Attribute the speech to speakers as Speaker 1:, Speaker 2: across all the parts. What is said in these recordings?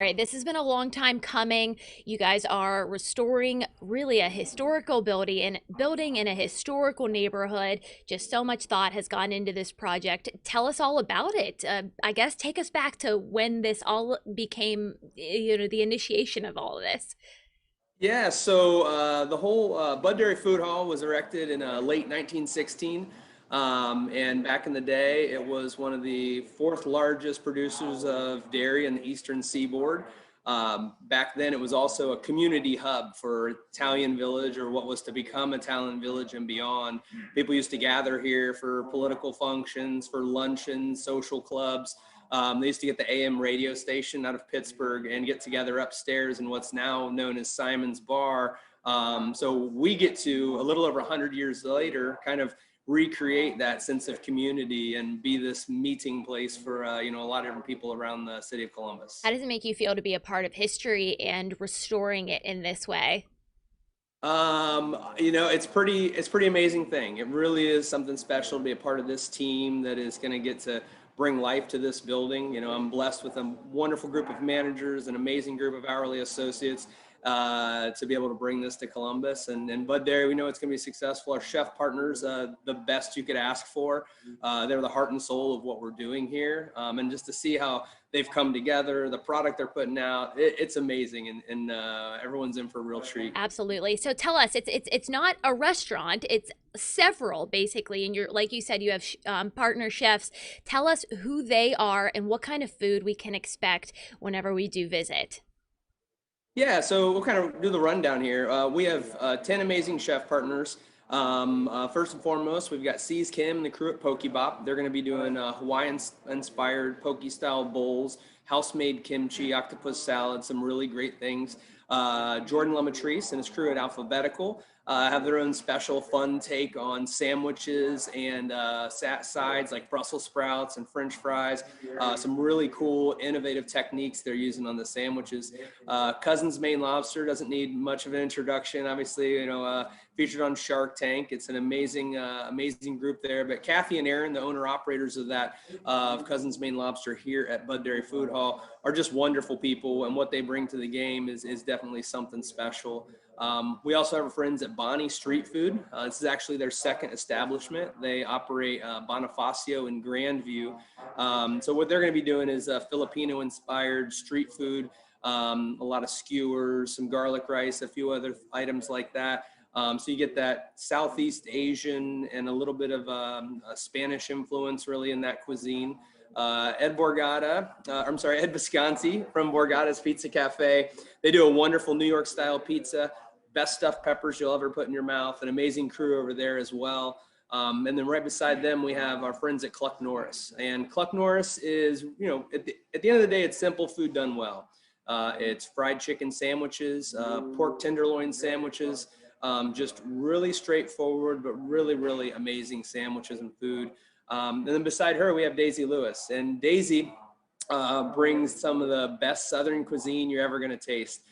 Speaker 1: All right, this has been a long time coming. You guys are restoring really a historical building in a historical neighborhood. Just so much thought has gone into this project. Tell us all about it. I guess take us back to when this all became, the initiation of all of this.
Speaker 2: Yeah, so the whole Bud Dairy Food Hall was erected in late 1916. And back in the day, it was one of the fourth largest producers of dairy in the Eastern Seaboard. Back then, it was also a community hub for Italian Village, or what was to become Italian Village and beyond. People used to gather here for political functions, for luncheons, social clubs. They used to get the AM radio station out of Pittsburgh and get together upstairs in what's now known as Simon's Bar. So we get to, a little over 100 years later, kind of recreate that sense of community and be this meeting place for a lot of different people around the city of
Speaker 1: How
Speaker 2: Columbus.
Speaker 1: does it make you feel to be a part of history and restoring it in this way?
Speaker 2: It's pretty amazing thing. It really is something special to be a part of this team that is going to get to bring life to this building. I'm blessed with a wonderful group of managers, an amazing group of hourly associates to be able to bring this to Columbus. And Bud Dairy, we know it's going to be successful. Our chef partners, the best you could ask for. They're the heart and soul of what we're doing here. And just to see how they've come together, the product they're putting out, it's amazing. And everyone's in for a real treat.
Speaker 1: Absolutely. So tell us, it's not a restaurant. It's several basically, and you're like you said, you have partner chefs. Tell us who they are and what kind of food we can expect whenever we do visit.
Speaker 2: Yeah, so we'll kind of do the rundown here. We have 10 amazing chef partners. First and foremost, we've got C's Kim and the crew at Pokebop. They're going to be doing Hawaiian-inspired poke-style bowls, house-made kimchi, octopus salad, some really great things. Jordan Lamatrice and his crew at Alphabetical have their own special fun take on sandwiches and sides like Brussels sprouts and French fries. Some really cool, innovative techniques they're using on the sandwiches. Cousins Maine Lobster doesn't need much of an introduction. Obviously, featured on Shark Tank. It's an amazing group there. But Kathy and Aaron, the owner operators of that of Cousins Maine Lobster here at Bud Dairy Food Hall, are just wonderful people, and what they bring to the game is definitely something special. We also have our friends at Bonnie Street Food. This is actually their second establishment. They operate Bonifacio in Grandview. So what they're going to be doing is Filipino-inspired street food, a lot of skewers, some garlic rice, a few other items like that. So you get that Southeast Asian and a little bit of a Spanish influence really in that cuisine. Ed Borgata, Ed Visconti from Borgata's Pizza Cafe. They do a wonderful New York style pizza, best stuffed peppers you'll ever put in your mouth, an amazing crew over there as well. And then right beside them, we have our friends at Cluck Norris. And Cluck Norris is, at the end of the day, it's simple food done well. It's fried chicken sandwiches, pork tenderloin sandwiches, just really straightforward, but really, really amazing sandwiches and food. And then beside her, we have Daisy Lewis. And Daisy brings some of the best Southern cuisine you're ever going to taste.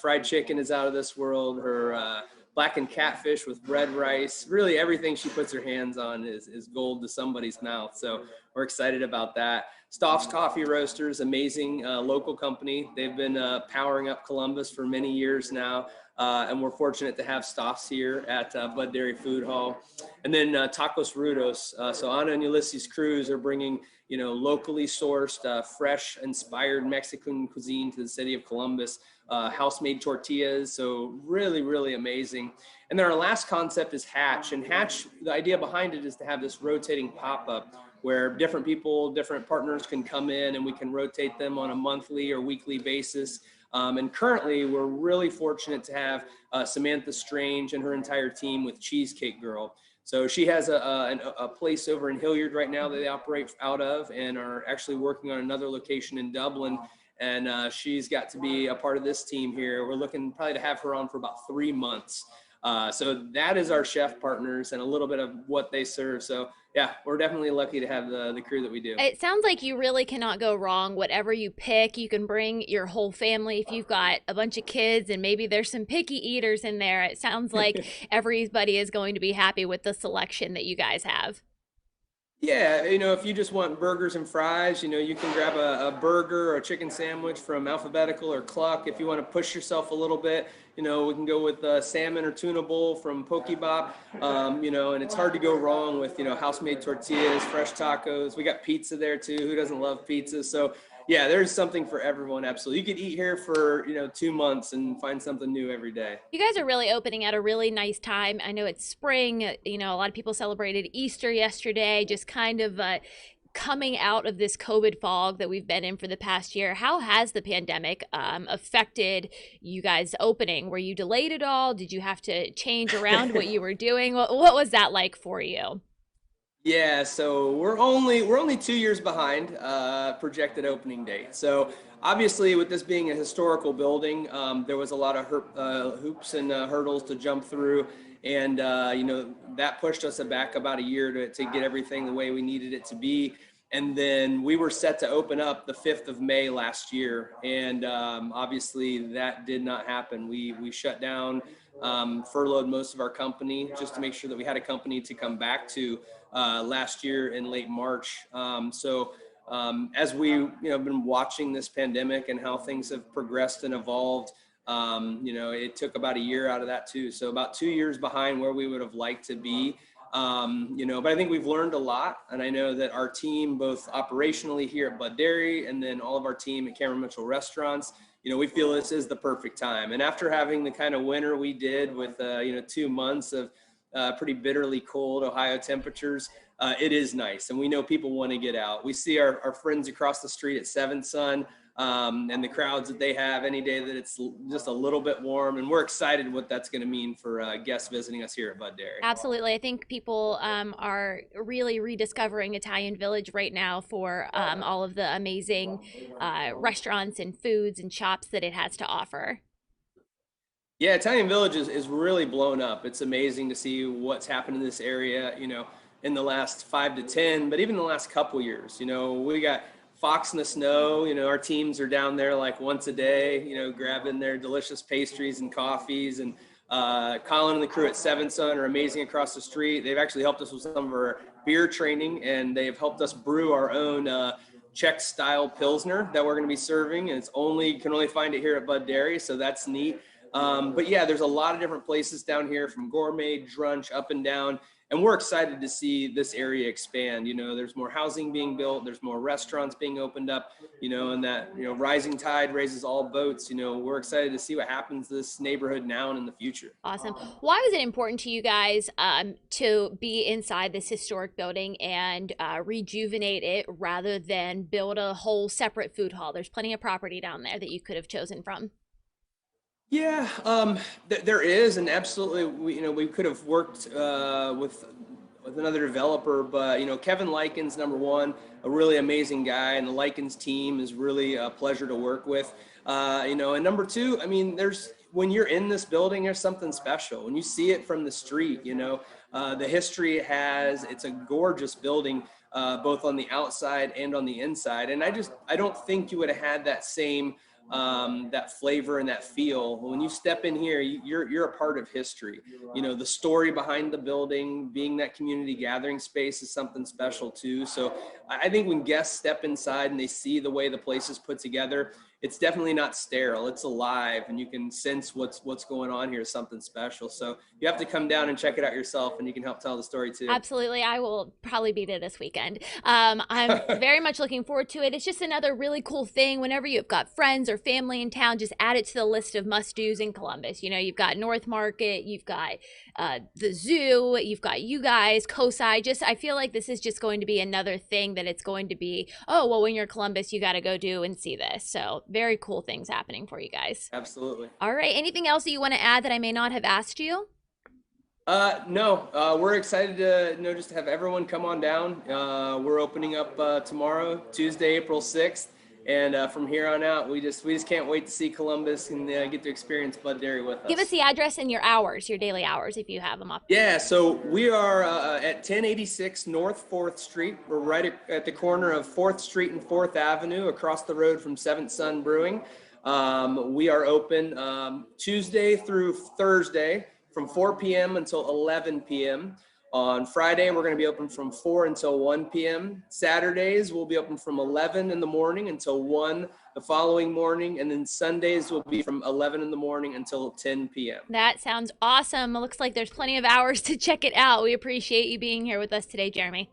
Speaker 2: Fried chicken is out of this world. Her blackened catfish with red rice, really everything she puts her hands on is gold to somebody's mouth. So we're excited about that. Stoff's Coffee Roasters, amazing local company. They've been powering up Columbus for many years now. And we're fortunate to have Stoff's here at Bud Dairy Food Hall. And then Tacos Rudos. So Ana and Ulysses Cruz are bringing, locally sourced, fresh, inspired Mexican cuisine to the city of Columbus. House-made tortillas, so really, really amazing. And then our last concept is Hatch. And Hatch, the idea behind it is to have this rotating pop-up where different people, different partners can come in and we can rotate them on a monthly or weekly basis. And currently, we're really fortunate to have Samantha Strange and her entire team with Cheesecake Girl. So she has a place over in Hilliard right now that they operate out of and are actually working on another location in Dublin. And she's got to be a part of this team here. We're looking probably to have her on for about 3 months. So that is our chef partners and a little bit of what they serve. So yeah, we're definitely lucky to have the crew that we do.
Speaker 1: It sounds like you really cannot go wrong. Whatever you pick, you can bring your whole family. If you've got a bunch of kids and maybe there's some picky eaters in there, it sounds like everybody is going to be happy with the selection that you guys have.
Speaker 2: Yeah, if you just want burgers and fries, you can grab a burger or a chicken sandwich from Alphabetical or Cluck. If you want to push yourself a little bit, we can go with salmon or tuna bowl from Pokebop. And it's hard to go wrong with, house-made tortillas, fresh tacos. We got pizza there too. Who doesn't love pizza? So yeah, there's something for everyone. Absolutely. You could eat here for, 2 months and find something new every day.
Speaker 1: You guys are really opening at a really nice time. I know it's spring. A lot of people celebrated Easter yesterday, just kind of coming out of this COVID fog that we've been in for the past year. How has the pandemic affected you guys opening? Were you delayed at all? Did you have to change around what you were doing? What was that like for you?
Speaker 2: Yeah, so we're only 2 years behind projected opening date. So obviously, with this being a historical building, there was a lot of hoops and hurdles to jump through, and that pushed us back about a year to get everything the way we needed it to be. And then we were set to open up the 5th of May last year, and obviously that did not happen. We shut down, furloughed most of our company just to make sure that we had a company to come back to last year in late March. As we been watching this pandemic and how things have progressed and evolved, it took about a year out of that too. So about 2 years behind where we would have liked to be. But I think we've learned a lot, and I know that our team, both operationally here at Bud Dairy and then all of our team at Cameron Mitchell Restaurants, we feel this is the perfect time. And after having the kind of winter we did with 2 months of pretty bitterly cold Ohio temperatures, it is nice, and we know people want to get out. We see our friends across the street at Seventh Son, and the crowds that they have any day that it's just a little bit warm, and we're excited what that's going to mean for guests visiting us here at Bud Dairy.
Speaker 1: Absolutely. I think people are really rediscovering Italian Village right now for all of the amazing restaurants and foods and shops that it has to offer.
Speaker 2: Yeah, Italian Village is really blown up. It's amazing to see what's happened in this area, in the last 5 to 10, but even the last couple years. We got Fox in the Snow. Our teams are down there like once a day, grabbing their delicious pastries and coffees. And Colin and the crew at Seven Sun are amazing across the street. They've actually helped us with some of our beer training, and they've helped us brew our own Czech style Pilsner that we're going to be serving. And you can only find it here at Bud Dairy, so that's neat. But yeah, there's a lot of different places down here, from gourmet, drunch, up and down. And we're excited to see this area expand. There's more housing being built. There's more restaurants being opened up, and that, rising tide raises all boats. We're excited to see what happens to this neighborhood now and in the future.
Speaker 1: Awesome. Why was it important to you guys to be inside this historic building and rejuvenate it rather than build a whole separate food hall? There's plenty of property down there that you could have chosen from.
Speaker 2: Yeah, there is, and absolutely, we could have worked with another developer, but Kevin Likens, number one, a really amazing guy, and the Likens team is really a pleasure to work with. And number two, when you're in this building, there's something special. When you see it from the street, the history it has. It's a gorgeous building, both on the outside and on the inside, and I don't think you would have had that same that flavor and that feel when you step in here. You're a part of history. The story behind the building, being that community gathering space, is something special too. So I think when guests step inside and they see the way the place is put together, it's definitely not sterile. It's alive, and you can sense what's going on here is something special. So you have to come down and check it out yourself, and you can help tell the story too.
Speaker 1: Absolutely. I will probably be there this weekend. I'm very much looking forward to it. It's just another really cool thing. Whenever you've got friends or family in town, just add it to the list of must-dos in Columbus. You've got North Market, you've got the zoo, you've got you guys, COSI. I feel like this is just going to be another thing that it's going to be, oh, well, when you're Columbus, you got to go do and see this. So very cool things happening for you guys.
Speaker 2: Absolutely.
Speaker 1: All right. Anything else that you want to add that I may not have asked you?
Speaker 2: No, we're excited to, just to have everyone come on down. We're opening up tomorrow, Tuesday, April 6th. And from here on out, we just can't wait to see Columbus and get to experience Bud Dairy with us.
Speaker 1: Give us the address and your hours, your daily hours, if you have them up.
Speaker 2: Yeah, so we are at 1086 North 4th Street. We're right at the corner of 4th Street and 4th Avenue, across the road from Seventh Son Brewing. We are open Tuesday through Thursday from 4 p.m. until 11 p.m. On Friday, we're going to be open from 4 until 1 p.m. Saturdays, we'll be open from 11 in the morning until 1 the following morning. And then Sundays will be from 11 in the morning until 10 p.m.
Speaker 1: That sounds awesome. It looks like there's plenty of hours to check it out. We appreciate you being here with us today, Jeremy.